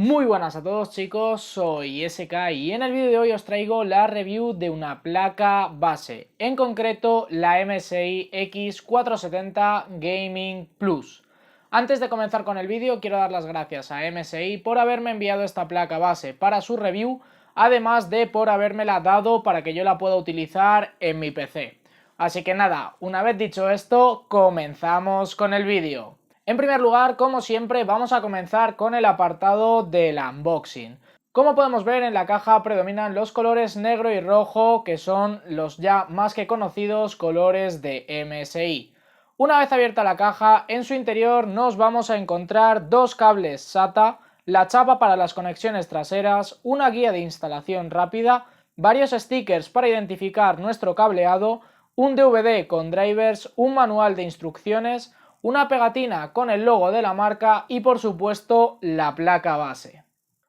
Muy buenas a todos chicos, soy SK y en el vídeo de hoy os traigo la review de una placa base, en concreto la MSI X470 Gaming Plus. Antes de comenzar con el vídeo quiero dar las gracias a MSI por haberme enviado esta placa base para su review, además de por habérmela dado para que yo la pueda utilizar en mi PC. Así que nada, una vez dicho esto, comenzamos con el vídeo. En primer lugar, como siempre, vamos a comenzar con el apartado del unboxing. Como podemos ver, en la caja predominan los colores negro y rojo, que son los ya más que conocidos colores de MSI. Una vez abierta la caja, en su interior nos vamos a encontrar dos cables SATA, la chapa para las conexiones traseras, una guía de instalación rápida, varios stickers para identificar nuestro cableado, un DVD con drivers, un manual de instrucciones, una pegatina con el logo de la marca y por supuesto la placa base.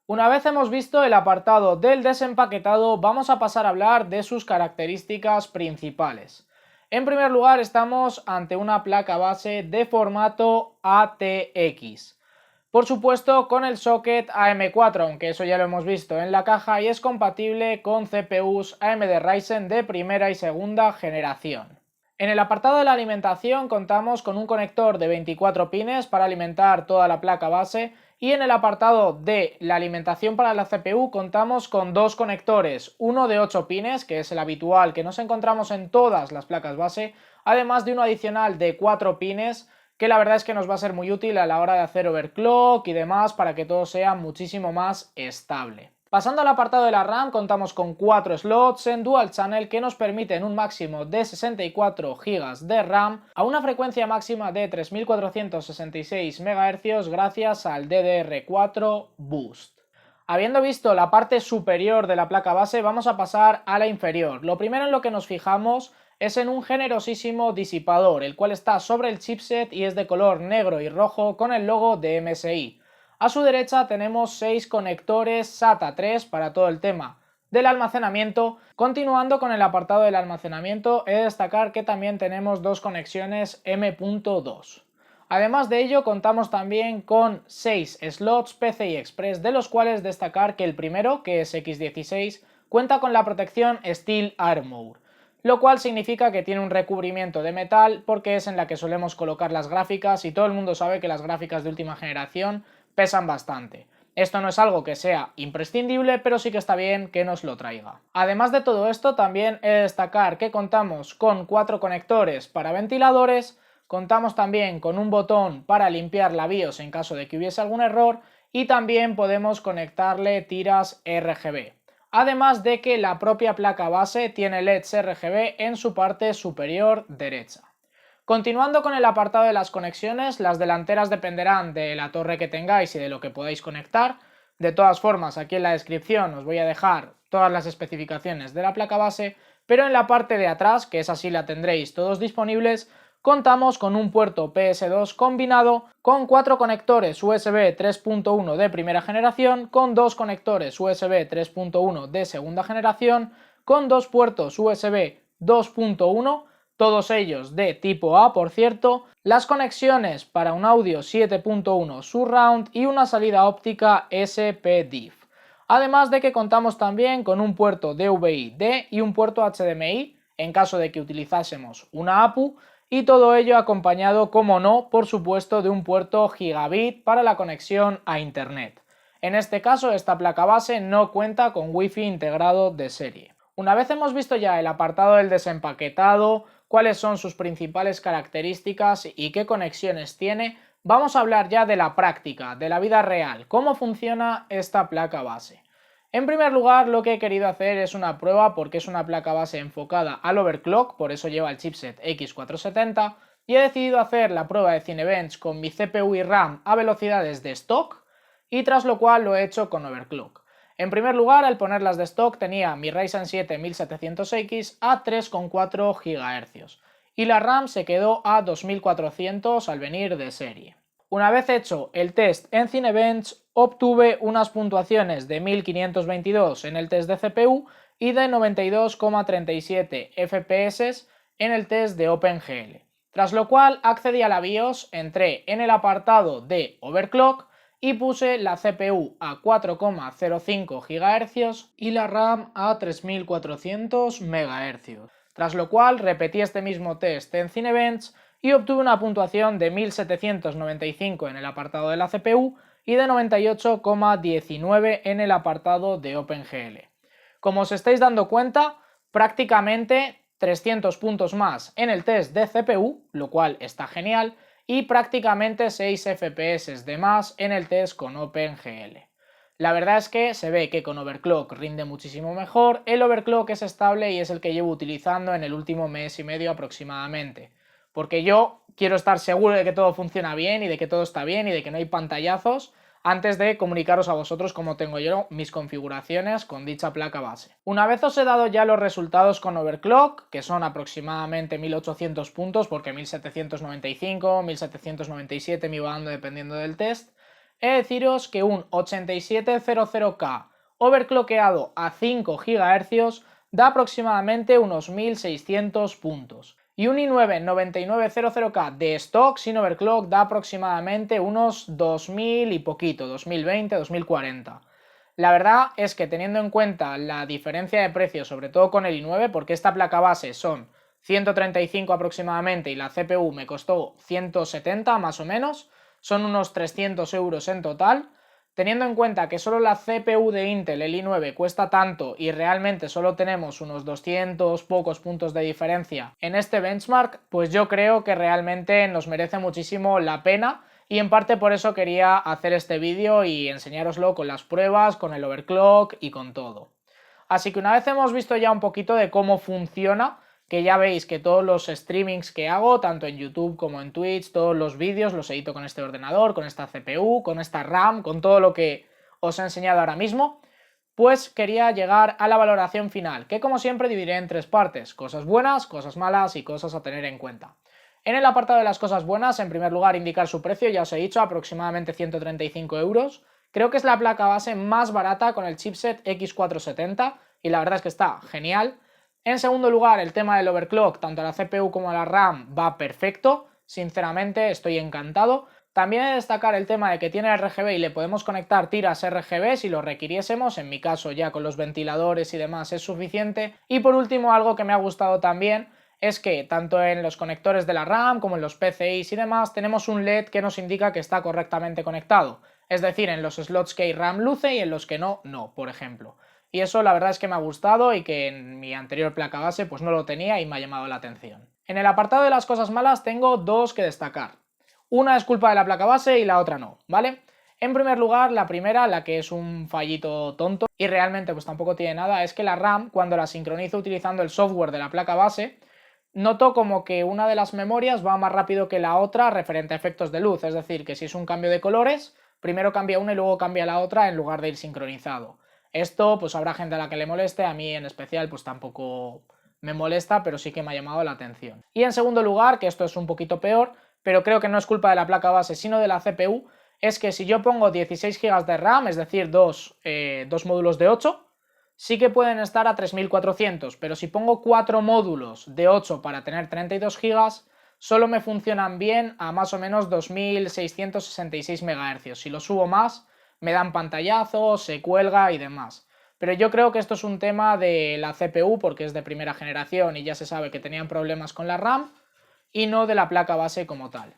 Una vez hemos visto el apartado del desempaquetado, vamos a pasar a hablar de sus características principales. En primer lugar, estamos ante una placa base de formato ATX. Por supuesto con el socket AM4, aunque eso ya lo hemos visto en la caja, y es compatible con CPUs AMD Ryzen de primera y segunda generación. En el apartado de la alimentación contamos con un conector de 24 pines para alimentar toda la placa base, y en el apartado de la alimentación para la CPU contamos con dos conectores, uno de 8 pines, que es el habitual que nos encontramos en todas las placas base, además de uno adicional de 4 pines, que la verdad es que nos va a ser muy útil a la hora de hacer overclock y demás para que todo sea muchísimo más estable. Pasando al apartado de la RAM, contamos con 4 slots en Dual Channel que nos permiten un máximo de 64 GB de RAM a una frecuencia máxima de 3466 MHz gracias al DDR4 Boost. Habiendo visto la parte superior de la placa base, vamos a pasar a la inferior. Lo primero en lo que nos fijamos es en un generosísimo disipador, el cual está sobre el chipset y es de color negro y rojo con el logo de MSI. A su derecha tenemos 6 conectores SATA 3 para todo el tema del almacenamiento. Continuando con el apartado del almacenamiento, he de destacar que también tenemos dos conexiones M.2. Además de ello, contamos también con 6 slots PCI Express, de los cuales destacar que el primero, que es X16, cuenta con la protección Steel Armor, lo cual significa que tiene un recubrimiento de metal porque es en la que solemos colocar las gráficas y todo el mundo sabe que las gráficas de última generación pesan bastante. Esto no es algo que sea imprescindible, pero sí que está bien que nos lo traiga. Además de todo esto, también he de destacar que contamos con 4 conectores para ventiladores, contamos también con un botón para limpiar la BIOS en caso de que hubiese algún error y también podemos conectarle tiras RGB. Además de que la propia placa base tiene LEDs RGB en su parte superior derecha. Continuando con el apartado de las conexiones, las delanteras dependerán de la torre que tengáis y de lo que podáis conectar. De todas formas, aquí en la descripción os voy a dejar todas las especificaciones de la placa base, pero en la parte de atrás, que es así la tendréis todos disponibles, contamos con un puerto PS2 combinado con 4 conectores USB 3.1 de primera generación, con 2 conectores USB 3.1 de segunda generación, con 2 puertos USB 2.1, todos ellos de tipo A por cierto, las conexiones para un audio 7.1 Surround y una salida óptica SPDIF. Además de que contamos también con un puerto DVI-D y un puerto HDMI en caso de que utilizásemos una APU, y todo ello acompañado, como no, por supuesto, de un puerto gigabit para la conexión a internet. En este caso, esta placa base no cuenta con Wi-Fi integrado de serie. Una vez hemos visto ya el apartado del desempaquetado, cuáles son sus principales características y qué conexiones tiene, vamos a hablar ya de la práctica, de la vida real, cómo funciona esta placa base. En primer lugar, lo que he querido hacer es una prueba porque es una placa base enfocada al overclock, por eso lleva el chipset X470, y he decidido hacer la prueba de Cinebench con mi CPU y RAM a velocidades de stock, y tras lo cual lo he hecho con overclock. En primer lugar, al ponerlas de stock tenía mi Ryzen 7 1700X a 3,4 GHz y la RAM se quedó a 2400 al venir de serie. Una vez hecho el test en Cinebench, obtuve unas puntuaciones de 1522 en el test de CPU y de 92,37 FPS en el test de OpenGL. Tras lo cual accedí a la BIOS, entré en el apartado de overclock y puse la CPU a 4,05 GHz y la RAM a 3400 MHz. Tras lo cual repetí este mismo test en Cinebench y obtuve una puntuación de 1795 en el apartado de la CPU y de 98,19 en el apartado de OpenGL. Como os estáis dando cuenta, prácticamente 300 puntos más en el test de CPU, lo cual está genial, y prácticamente 6 FPS de más en el test con OpenGL. La verdad es que se ve que con overclock rinde muchísimo mejor, el overclock es estable y es el que llevo utilizando en el último mes y medio aproximadamente, porque yo quiero estar seguro de que todo funciona bien y de que todo está bien y de que no hay pantallazos antes de comunicaros a vosotros cómo tengo yo mis configuraciones con dicha placa base. Una vez os he dado ya los resultados con overclock, que son aproximadamente 1800 puntos, porque 1795, 1797 me iba dando dependiendo del test, he de deciros que un 8700K overclockeado a 5 GHz da aproximadamente unos 1600 puntos. Y un i9 9900K de stock sin overclock da aproximadamente unos 2000 y poquito, 2020, 2040. La verdad es que teniendo en cuenta la diferencia de precio, sobre todo con el i9, porque esta placa base son 135 aproximadamente y la CPU me costó 170 más o menos, son unos 300 euros en total. Teniendo en cuenta que solo la CPU de Intel, el i9, cuesta tanto y realmente solo tenemos unos 200 pocos puntos de diferencia en este benchmark, pues yo creo que realmente nos merece muchísimo la pena y en parte por eso quería hacer este vídeo y enseñároslo con las pruebas, con el overclock y con todo. Así que una vez hemos visto ya un poquito de cómo funciona, que ya veis que todos los streamings que hago, tanto en YouTube como en Twitch, todos los vídeos los edito con este ordenador, con esta CPU, con esta RAM, con todo lo que os he enseñado ahora mismo, pues quería llegar a la valoración final, que como siempre dividiré en tres partes: cosas buenas, cosas malas y cosas a tener en cuenta. En el apartado de las cosas buenas, en primer lugar indicar su precio, ya os he dicho, aproximadamente 135 euros. Creo que es la placa base más barata con el chipset X470 y la verdad es que está genial. En segundo lugar, el tema del overclock, tanto a la CPU como a la RAM va perfecto, sinceramente estoy encantado. También he de destacar el tema de que tiene RGB y le podemos conectar tiras RGB si lo requiriésemos, en mi caso ya con los ventiladores y demás es suficiente. Y por último, algo que me ha gustado también es que tanto en los conectores de la RAM como en los PCIs y demás tenemos un LED que nos indica que está correctamente conectado, es decir, en los slots que hay RAM luce y en los que no, no, por ejemplo. Y eso la verdad es que me ha gustado y que en mi anterior placa base pues no lo tenía y me ha llamado la atención. En el apartado de las cosas malas tengo dos que destacar. Una es culpa de la placa base y la otra no, ¿vale? En primer lugar, la primera, la que es un fallito tonto y realmente pues tampoco tiene nada, es que la RAM, cuando la sincronizo utilizando el software de la placa base, noto como que una de las memorias va más rápido que la otra referente a efectos de luz, es decir, que si es un cambio de colores, primero cambia una y luego cambia la otra en lugar de ir sincronizado. Esto pues habrá gente a la que le moleste, a mí en especial pues tampoco me molesta, pero sí que me ha llamado la atención. Y en segundo lugar, que esto es un poquito peor, pero creo que no es culpa de la placa base sino de la CPU, es que si yo pongo 16 GB de RAM, es decir, dos módulos de 8, sí que pueden estar a 3400, pero si pongo 4 módulos de 8 para tener 32 GB, solo me funcionan bien a más o menos 2666 MHz. Si lo subo más, me dan pantallazos, se cuelga y demás. Pero yo creo que esto es un tema de la CPU porque es de primera generación y ya se sabe que tenían problemas con la RAM y no de la placa base como tal.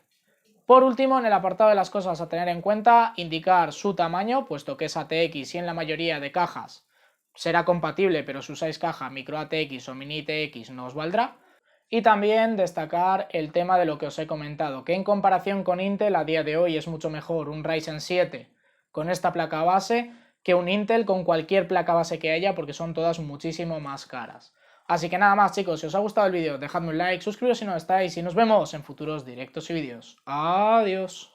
Por último, en el apartado de las cosas a tener en cuenta, indicar su tamaño, puesto que es ATX y en la mayoría de cajas será compatible, pero si usáis caja micro ATX o mini ATX no os valdrá. Y también destacar el tema de lo que os he comentado, que en comparación con Intel a día de hoy es mucho mejor un Ryzen 7 con esta placa base que un Intel con cualquier placa base que haya, porque son todas muchísimo más caras. Así que nada más, chicos, si os ha gustado el vídeo dejadme un like, suscribiros si no estáis y nos vemos en futuros directos y vídeos. Adiós.